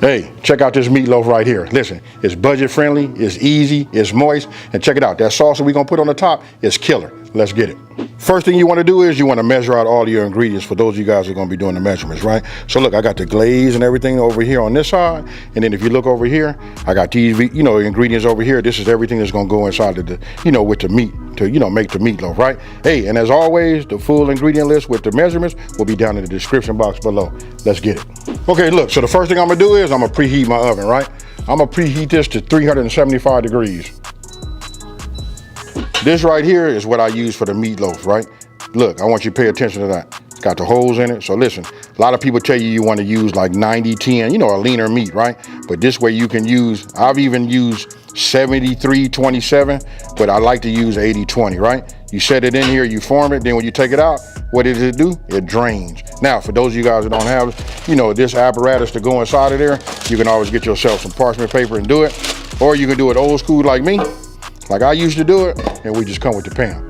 Hey, check out this meatloaf right here. Listen, it's budget friendly, it's easy, it's moist, and check it out. That sauce that we're gonna put on the top is killer. Let's get it. First thing you wanna do is you wanna measure out all your ingredients for those of you guys who are gonna be doing the measurements, right? So look, I got the glaze and everything over here on this side, and then if you look over here, I got these, ingredients over here. This is everything that's gonna go inside of the, with the meat to, make the meatloaf, right? Hey, and as always, the full ingredient list with the measurements will be down in the description box below. Let's get it. Okay, look, so the first thing I'm gonna do is I'm gonna preheat my oven, right? I'm gonna preheat this to 375 degrees. This right here is what I use for the meatloaf, right? Look, I want you to pay attention to that. It's got the holes in it. So listen, a lot of people tell you want to use like 90-10, a leaner meat, right? But this way you can use, I've even used 73-27, but I like to use 80-20, right? You set it in here, you form it, then when you take it out, what does it do? It drains. Now, for those of you guys that don't have, this apparatus to go inside of there, you can always get yourself some parchment paper and do it. Or you can do it old school like me, like I used to do it, and we just come with the pan.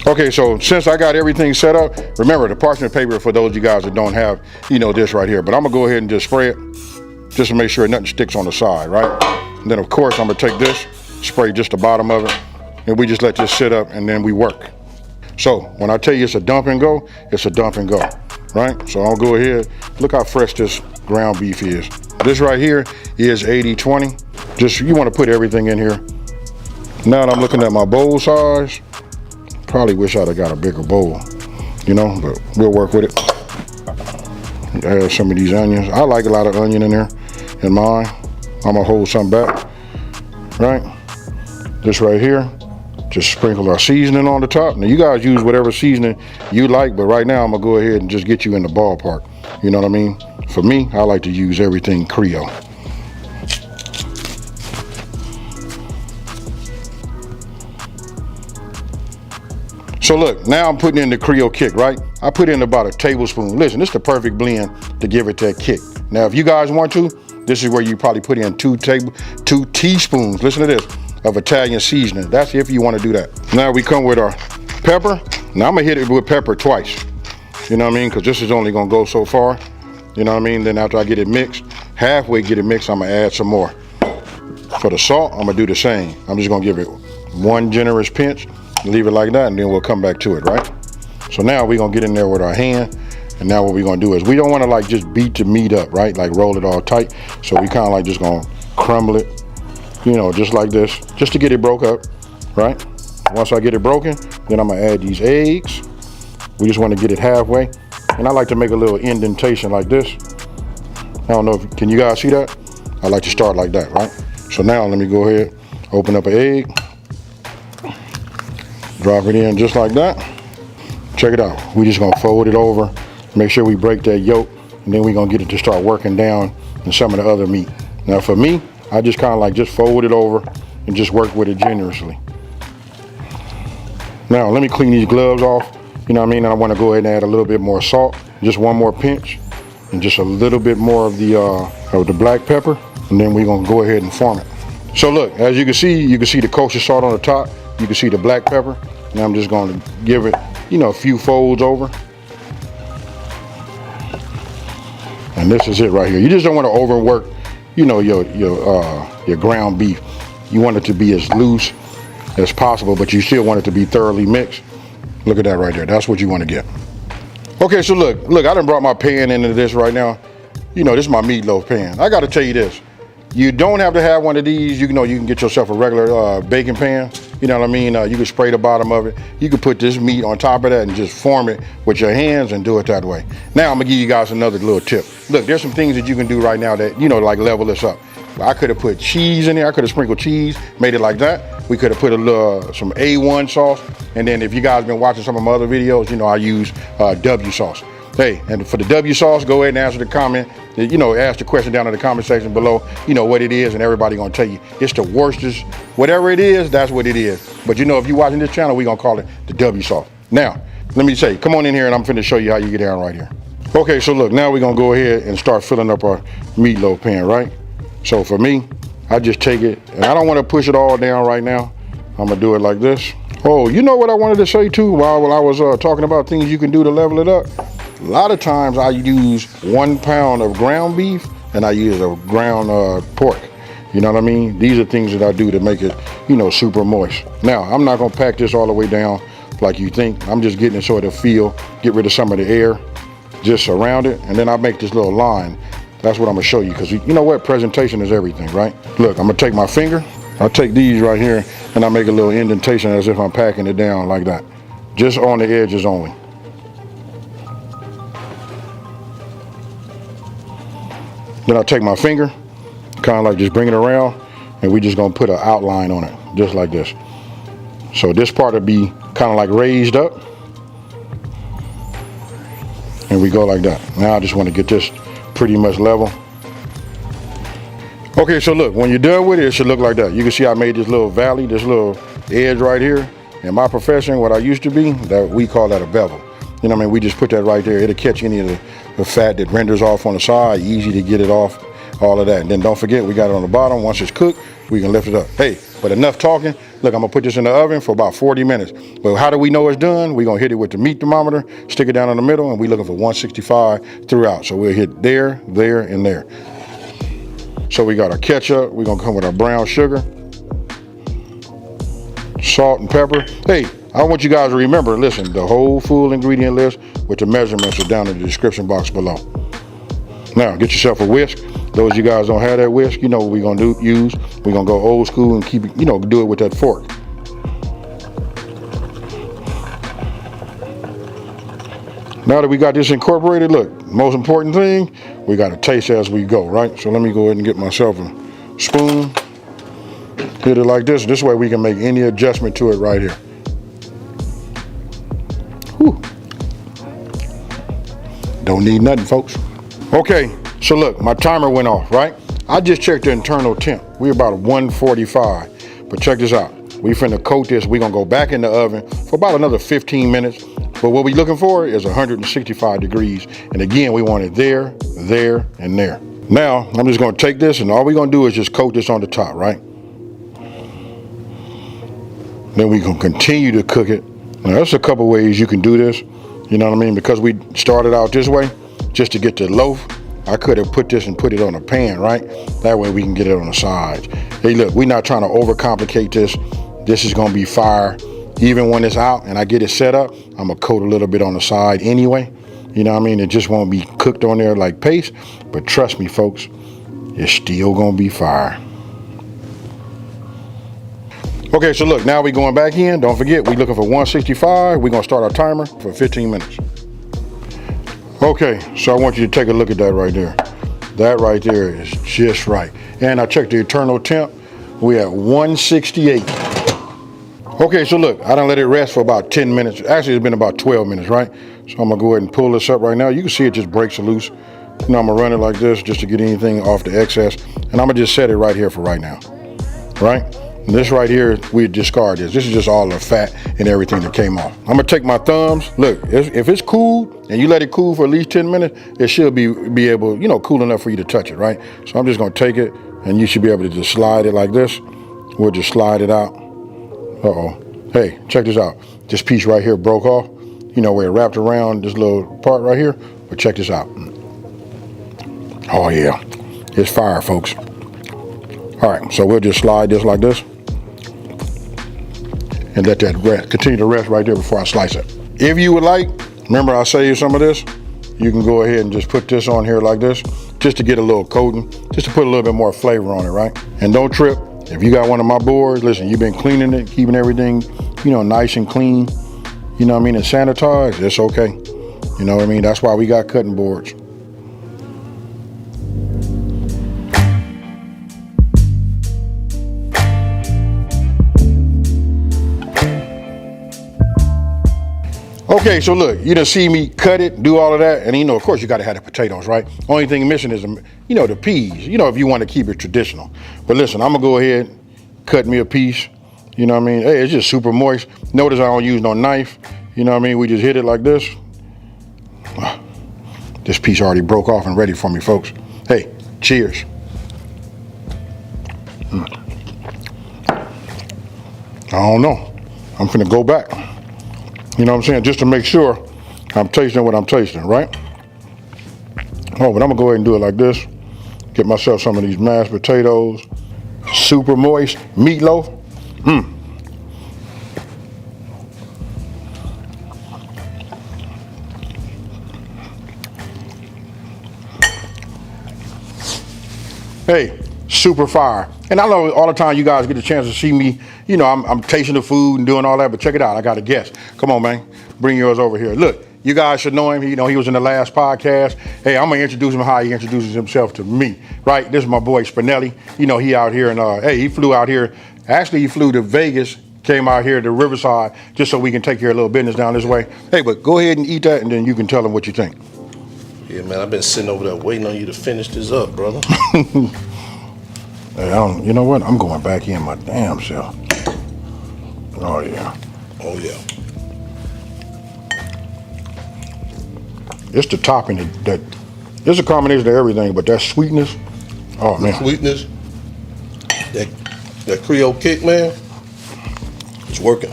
Okay, so since I got everything set up, remember the parchment paper for those of you guys that don't have, this right here. But I'm gonna go ahead and just spray it, just to make sure nothing sticks on the side, right? And then of course I'm gonna take this, spray just the bottom of it, and we just let this sit up and then we work. So when I tell you it's a dump and go, it's a dump and go, right? So I'll go ahead, look how fresh this ground beef is. This right here is 80-20. Just, you wanna put everything in here. Now that I'm looking at my bowl size, probably wish I'd have got a bigger bowl, but we'll work with it. Add some of these onions. I like a lot of onion in there in mine. I'm gonna hold some back, right? This right here, just sprinkle our seasoning on the top. Now you guys use whatever seasoning you like, but right now I'm gonna go ahead and just get you in the ballpark. You know what I mean? For me, I like to use everything Creole. So look, now I'm putting in the Creole Kick, right? I put in about a tablespoon. Listen, this is the perfect blend to give it that kick. Now, if you guys want to, this is where you probably put in 2 teaspoons, listen to this, of Italian seasoning. That's if you want to do that. Now we come with our pepper. Now I'm gonna hit it with pepper twice. You know what I mean? Because this is only gonna go so far. You know what I mean? Then after I get it mixed, halfway get it mixed, I'm gonna add some more. For the salt, I'm gonna do the same. I'm just gonna give it one generous pinch, leave it like that, and then we'll come back to it, right? So now we're gonna get in there with our hand, and now what we're gonna do is we don't wanna like just beat the meat up, right? Like roll it all tight. So we kinda like just gonna crumble it, just like this, just to get it broke up, right? Once I get it broken, then I'm gonna add these eggs. We just wanna get it halfway. And I like to make a little indentation like this. I don't know can you guys see that? I like to start like that, right? So now let me go ahead, open up an egg. Drop it in just like that. Check it out. We just gonna fold it over, make sure we break that yolk, and then we're gonna get it to start working down in some of the other meat. Now for me, I just kind of like just fold it over and just work with it generously. Now let me clean these gloves off, And I want to go ahead and add a little bit more salt, just one more pinch, and just a little bit more of the black pepper, and then we're gonna go ahead and form it. So look, as you can see the kosher salt on the top. You can see the black pepper. Now I'm just going to give it, a few folds over. And this is it right here. You just don't want to overwork, your ground beef. You want it to be as loose as possible, but you still want it to be thoroughly mixed. Look at that right there. That's what you want to get. Okay, so look, I done brought my pan into this right now. This is my meatloaf pan. I got to tell you this. You don't have to have one of these. You can get yourself a regular baking pan. You know what I mean? You can spray the bottom of it. You can put this meat on top of that and just form it with your hands and do it that way. Now I'm gonna give you guys another little tip. Look, there's some things that you can do right now that, like level this up. I could have put cheese in there. I could have sprinkled cheese, made it like that. We could have put some A1 sauce. And then if you guys been watching some of my other videos, I use W sauce. Hey, and for the W sauce, go ahead and answer the comment. Ask the question down in the comment section below, what it is, and everybody gonna tell you it's the worstest. Whatever it is, that's what it is. But if you're watching this channel, we gonna call it the W sauce. Now, let me say, come on in here and I'm finna show you how you get down right here. Okay, so look, now we're gonna go ahead and start filling up our meatloaf pan, right? So for me, I just take it, and I don't wanna push it all down right now. I'm gonna do it like this. Oh, you know what I wanted to say too while I was talking about things you can do to level it up? A lot of times I use 1 pound of ground beef and I use a ground pork. You know what I mean? These are things that I do to make it, you know, super moist. Now, I'm not gonna pack this all the way down like you think. I'm just getting it so it'll feel, get rid of some of the air, just around it, and then I make this little line. That's what I'm gonna show you, because you know what? Presentation is everything, right? Look, I'm gonna take my finger, I'll take these right here, and I make a little indentation as if I'm packing it down like that. Just on the edges only. Then I'll take my finger, kind of like just bring it around, and we just gonna put an outline on it, just like this. So this part will be kind of like raised up, and we go like that. Now I just want to get this pretty much level. Okay, so look, when you're done with it, it should look like that. You can see I made this little valley, this little edge right here. In my profession, what I used to be, that we call that a bevel. You know what I mean? We just put that right there. It'll catch any of the fat that renders off on the side, easy to get it off, all of that. And then don't forget, we got it on the bottom. Once it's cooked, we can lift it up. Hey, but enough talking. Look, I'm gonna put this in the oven for about 40 minutes. But how do we know it's done? We're gonna hit it with the meat thermometer, stick it down in the middle, and we're looking for 165 throughout. So we'll hit there, there, and there. So we got our ketchup. We're gonna come with our brown sugar, salt and pepper. Hey, I want you guys to remember, listen, the whole full ingredient list with the measurements are down in the description box below. Now, get yourself a whisk. Those of you guys don't have that whisk, you know what we're gonna use. We're gonna go old school and keep it, you know, do it with that fork. Now that we got this incorporated, look, most important thing, we gotta taste as we go, right? So let me go ahead and get myself a spoon. Hit it like this. This way we can make any adjustment to it right here. Whew. Don't need nothing, folks. Okay, so look, my timer went off, right? I just checked the internal temp. We're about 145, but check this out. We finna coat this. We're gonna go back in the oven for about another 15 minutes. But what we're looking for is 165 degrees. And again, we want it there, there, and there. Now, I'm just gonna take this, and all we're gonna do is just coat this on the top, right? Then we can continue to cook it. Now, there's a couple ways you can do this. You know what I mean? Because we started out this way, just to get the loaf, I could have put this and put it on a pan, right? That way we can get it on the sides. Hey, look, we're not trying to overcomplicate this. This is gonna be fire. Even when it's out and I get it set up, I'm gonna coat a little bit on the side anyway. You know what I mean? It just won't be cooked on there like paste, but trust me, folks, it's still gonna be fire. Okay, so look, now we're going back in. Don't forget, we're looking for 165. We're gonna start our timer for 15 minutes. Okay, so I want you to take a look at that right there. That right there is just right. And I checked the internal temp. We at 168. Okay, so look, I done let it rest for about 10 minutes. Actually, it's been about 12 minutes, right? So I'm gonna go ahead and pull this up right now. You can see it just breaks loose. You know, I'm gonna run it like this just to get anything off the excess. And I'm gonna just set it right here for right now, right? And this right here, we discard this. This is just all the fat and everything that came off. I'm gonna take my thumbs. Look, if it's cool and you let it cool for at least 10 minutes, it should be able, you know, cool enough for you to touch it, right? So I'm just gonna take it and you should be able to just slide it like this. We'll just slide it out. Uh-oh. Hey, check this out. This piece right here broke off. You know, where it wrapped around this little part right here. But check this out. Oh yeah, it's fire, folks. All right, so we'll just slide this like this and let that rest, continue to rest right there before I slice it. If you would like, remember I saved some of this, you can go ahead and just put this on here like this, just to get a little coating, just to put a little bit more flavor on it, right? And don't trip. If you got one of my boards, listen, you've been cleaning it, keeping everything, you know, nice and clean, you know what I mean, and sanitized, it's okay. You know what I mean? That's why we got cutting boards. Okay, so look, you done see me cut it, do all of that, and you know, of course you gotta have the potatoes, right? Only thing missing is, you know, the peas, you know, if you wanna keep it traditional. But listen, I'm gonna go ahead, cut me a piece, you know what I mean? Hey, it's just super moist. Notice I don't use no knife, you know what I mean? We just hit it like this. This piece already broke off and ready for me, folks. Hey, cheers. I don't know, I'm finna go back. You know what I'm saying? Just to make sure I'm tasting what I'm tasting, right? Oh, but I'm gonna go ahead and do it like this. Get myself some of these mashed potatoes. Super moist meatloaf. Hey, super fire. And I know all the time you guys get a chance to see me, you know, I'm tasting the food and doing all that, but check it out. I got a guest. Come on, man. Bring yours over here. Look, you guys should know him. You know, he was in the last podcast. Hey, I'm going to introduce him how he introduces himself to me, right? This is my boy Spinelli. You know, he out here and, hey, he flew out here. Actually, he flew to Vegas, came out here to Riverside just so we can take care of a little business down this way. Hey, but go ahead and eat that and then you can tell him what you think. Yeah, man, I've been sitting over there waiting on you to finish this up, brother. Hey, you know what? I'm going back in my damn self. Oh, yeah. Oh, yeah. It's the topping that it's a combination of everything, but that sweetness, oh, man. Sweetness, that Creole Kick, man, it's working.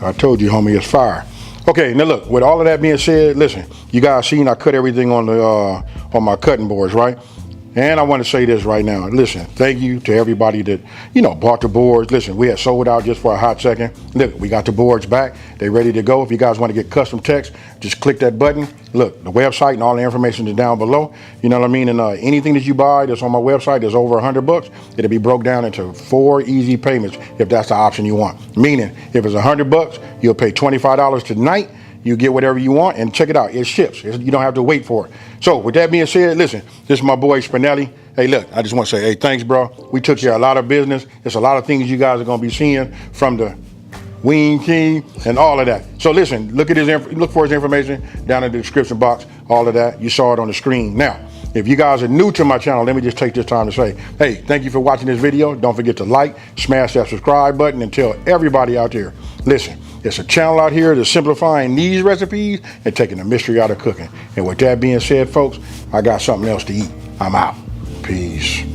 I told you, homie, it's fire. Okay, now look, with all of that being said, listen, you guys seen I cut everything on the on my cutting boards, right? And I want to say this right now. Listen, thank you to everybody that, you know, bought the boards. Listen, we had sold out just for a hot second. Look, we got the boards back. They ready to go. If you guys want to get custom text, just click that button. Look, the website and all the information is down below. You know what I mean? And anything that you buy that's on my website that's over $100, it'll be broke down into 4 easy payments if that's the option you want. Meaning, if it's $100, you'll pay $25 tonight. You get whatever you want, and check it out. It ships. You don't have to wait for it. So with that being said, listen, this is my boy Spinelli. Hey, look, I just want to say, hey, thanks, bro. We took care of a lot of business. There's a lot of things you guys are going to be seeing from the Wing King and all of that. So listen, look for his information down in the description box, all of that. You saw it on the screen. Now, if you guys are new to my channel, let me just take this time to say, hey, thank you for watching this video. Don't forget to like, smash that subscribe button, and tell everybody out there, listen, it's a channel out here that's simplifying these recipes and taking the mystery out of cooking. And with that being said, folks, I got something else to eat. I'm out. Peace.